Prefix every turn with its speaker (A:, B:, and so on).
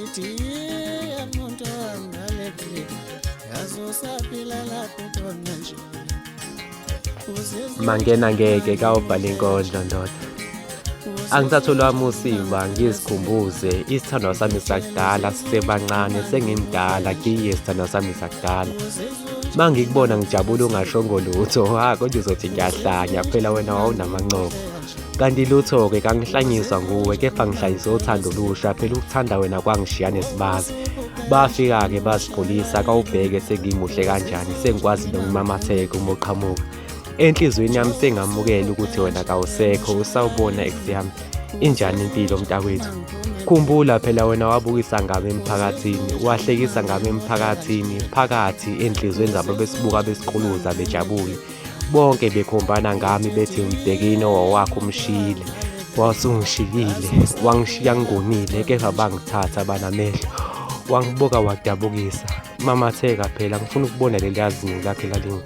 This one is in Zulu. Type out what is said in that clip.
A: ngithi umuntu angalethe yazosaphila lapho khona nje
B: mangena ngeke kawubhala inkondlo ndoda angisathola umusimba ngizikhumbuze isithandwa sami sakudala sisebancane sengimdala kiye isithandwa sami sakudala mangikubona ngijabula ungashongo lutho kodwa uzothi ngiyahlanya phela wena wawunamancobo kanti lutho-ke kangihlanyiswa nguwe kepha ngihlanyisa uthando olusha phela ukuthanda wena kwangishiya nesibazi bafika-ke bazipholisa kawubheke sengimuhle kanjani sengikwazi nokungimamatheka uma uqhamuka enhlizweni yami sengamukela ukuthi wena kawusekho usawubona ex yami injani impilo mntakwethu khumbula phela wena wabukisa ngami emphakathini wahlekisa ngami emphakathini phakathi enhlizweni zabo besibuka besiquluza bejabule bonke bekhombana ngami bethi umbhekini owakho umshile wasungishiyile wangishiya ngonile kepha bangithatha banamehlo wangibuka wadabukisa mamatheka phela ngifuna ukubona leli yazinyo lakhe lalinga